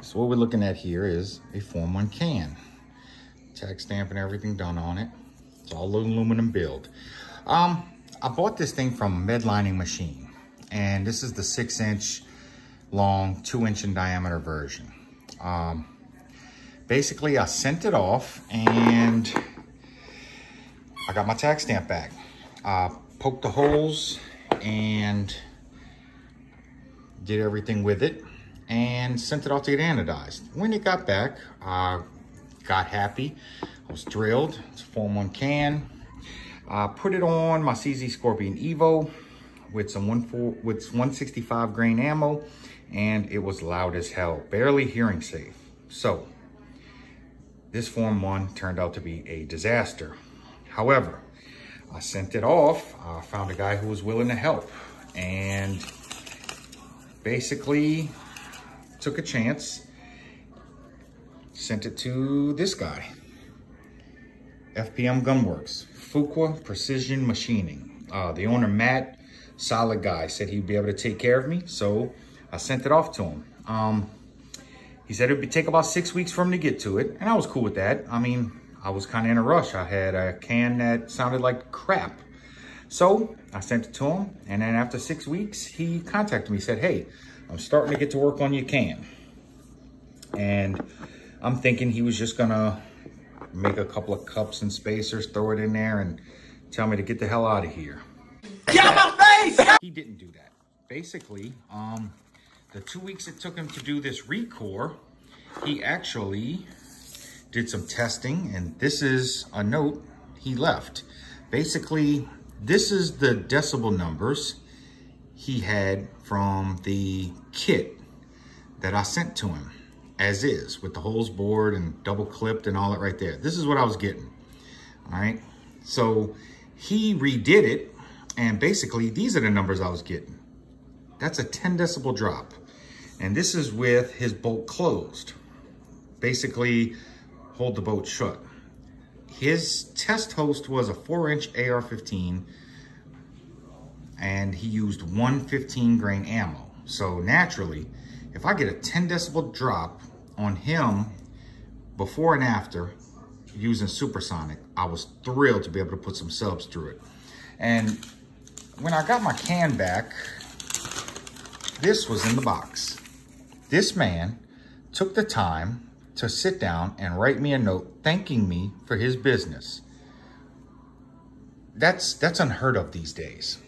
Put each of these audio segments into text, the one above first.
So what we're looking at here is a Form 1 can. Tag stamp and everything done on it. It's all aluminum build. I bought this thing from Medlining Machine, and this is the 6-inch long, 2-inch in diameter version. Basically, I sent it off and I got my tag stamp back. Poked the holes and did everything with it and sent it off to get anodized. When it got back, I got happy. I was thrilled. It's a Form 1 can. Put it on my CZ Scorpion Evo with some 165 grain ammo, and it was loud as hell, barely hearing safe. So this Form 1 turned out to be a disaster. However, I sent it off. I found a guy who was willing to help and basically took a chance, sent it to this guy, FPM Gunworks, Fuqua Precision Machining. The owner, Matt, solid guy, said he'd be able to take care of me, so I sent it off to him. He said it would take about 6 weeks for him to get to it, and I was cool with that. I mean, I was kind of in a rush. I had a can that sounded like crap. So I sent it to him, and then after 6 weeks, he contacted me, said, hey, I'm starting to get to work on your can. And I'm thinking he was just gonna make a couple of cups and spacers, throw it in there, and tell me to get the hell out of here. Get out my face! He didn't do that. Basically, the 2 weeks it took him to do this recore, he actually did some testing, and this is a note he left. Basically, this is the decibel numbers he had from the kit that I sent to him, as is, with the holes bored and double clipped and all that right there. This is what I was getting, all right? So he redid it, and basically these are the numbers I was getting. That's a 10 decibel drop. And this is with his bolt closed. Basically, hold the bolt shut. His test host was a 4-inch AR-15, and he used 115 grain ammo. So naturally, if I get a 10 decibel drop on him before and after using supersonic, I was thrilled to be able to put some subs through it. And when I got my can back, this was in the box. This man took the time to sit down and write me a note thanking me for his business. That's unheard of these days,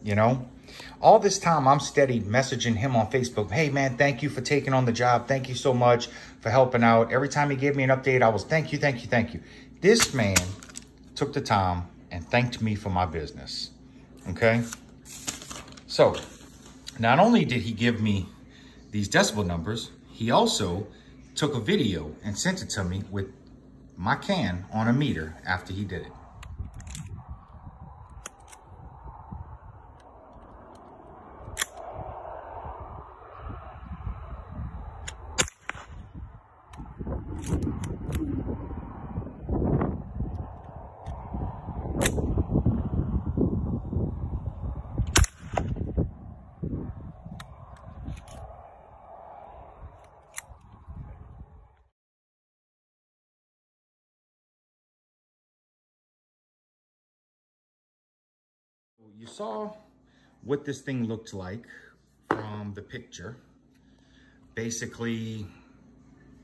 you know? All this time I'm steady messaging him on Facebook. Hey man, thank you for taking on the job. Thank you so much for helping out. Every time he gave me an update, I was thank you, thank you, thank you. This man took the time and thanked me for my business, okay? So not only did he give me these decibel numbers, he also took a video and sent it to me with my can on a meter after he did it. You saw what this thing looked like from the picture, basically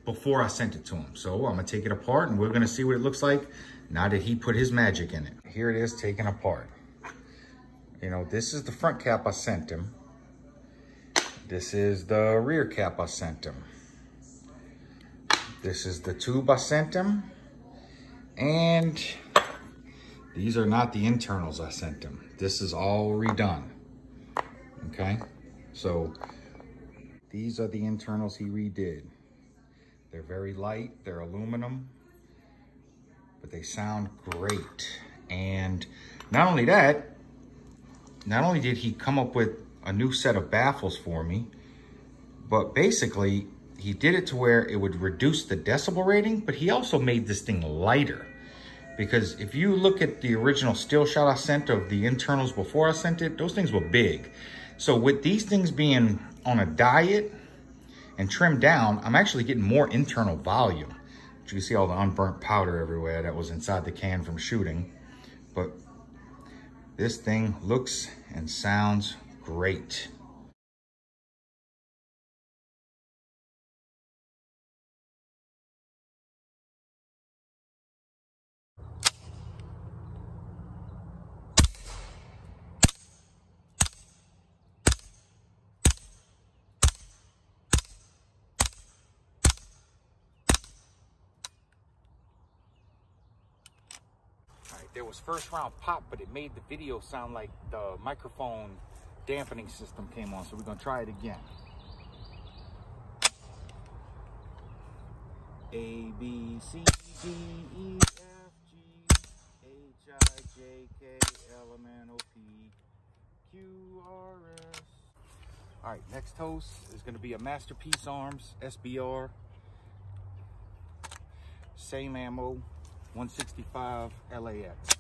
before I sent it to him. So I'm gonna take it apart and we're gonna see what it looks like now that he put his magic in it. Here it is taken apart. You know, this is the front cap I sent him. This is the rear cap I sent him. This is the tube I sent him. And these are not the internals I sent him. This is all redone, okay? So these are the internals he redid. They're very light, they're aluminum, but they sound great. And not only that, not only did he come up with a new set of baffles for me, but basically he did it to where it would reduce the decibel rating, but he also made this thing lighter. Because if you look at the original still shot I sent of the internals before I sent it, those things were big. So with these things being on a diet and trimmed down, I'm actually getting more internal volume. You can see all the unburnt powder everywhere that was inside the can from shooting. But this thing looks and sounds great. There was first round pop, but it made the video sound like the microphone dampening system came on. So we're gonna try it again. A, B, C, D, E, F, G, H, I, J, K, L, M, N, O, P, Q, R, S. All right, next host is gonna be a Masterpiece Arms SBR. Same ammo. 165 LAX.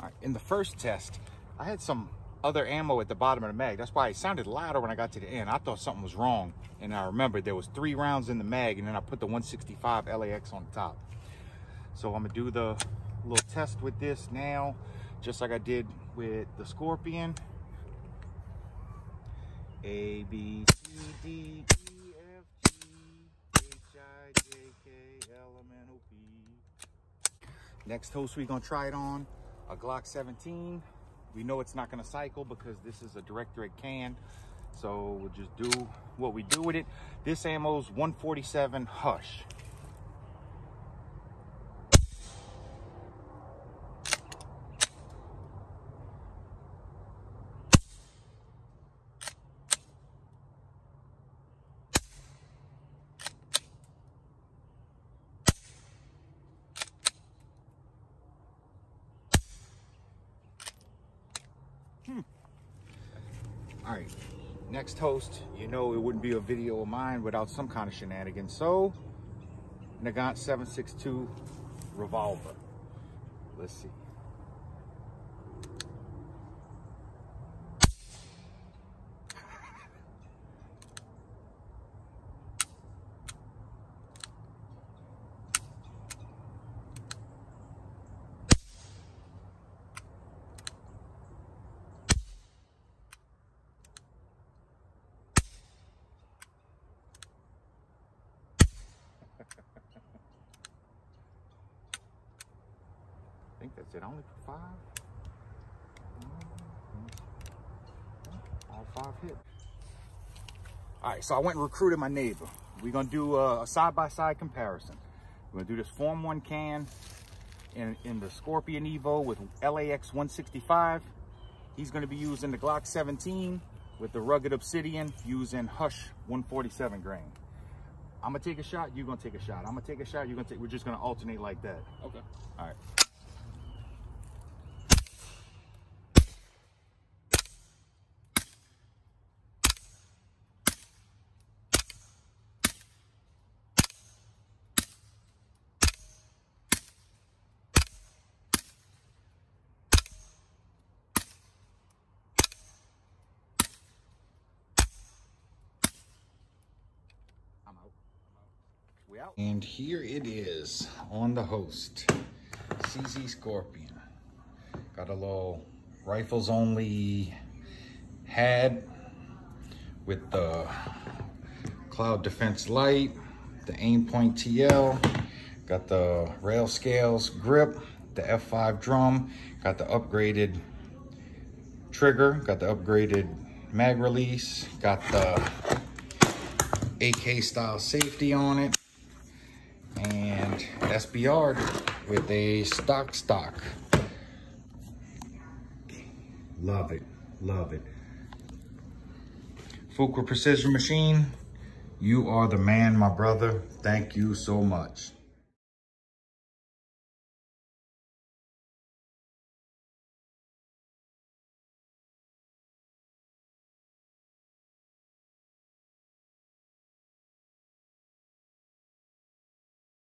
All right, in the first test, I had some other ammo at the bottom of the mag. That's why it sounded louder when I got to the end. I thought something was wrong. And I remembered there was 3 rounds in the mag, and then I put the 165 LAX on top. So I'm gonna do the little test with this now, just like I did with the Scorpion. A, B, C, D, E, F, G, H, I, J, K, L, M, N, O, P. Next host we're gonna try it on. A Glock 17. We know it's not gonna cycle because this is a directorate can. So we'll just do what we do with it. This ammo's 147 Hush. All right, next host, you know it wouldn't be a video of mine without some kind of shenanigans. So, Nagant 7.62 revolver. Let's see. I think that's it. I only put 5. All 5 hit. All right, so I went and recruited my neighbor. We're gonna do a side-by-side comparison. We're gonna do this Form 1 can in the Scorpion Evo with LAX 165. He's gonna be using the Glock 17 with the rugged Obsidian using Hush 147 grain. I'm gonna take a shot, you're gonna take a shot. I'm gonna take a shot, you're gonna take, we're just gonna alternate like that. Okay. All right. We out. And here it is on the host, CZ Scorpion. Got a little rifles only head with the Cloud Defense Light, the Aimpoint TL, got the rail scales grip, the F5 drum, got the upgraded trigger, got the upgraded mag release, got the AK style safety on it, and SBR with a stock. Love it, love it. Fuqua Precision Machine, you are the man, my brother. Thank you so much.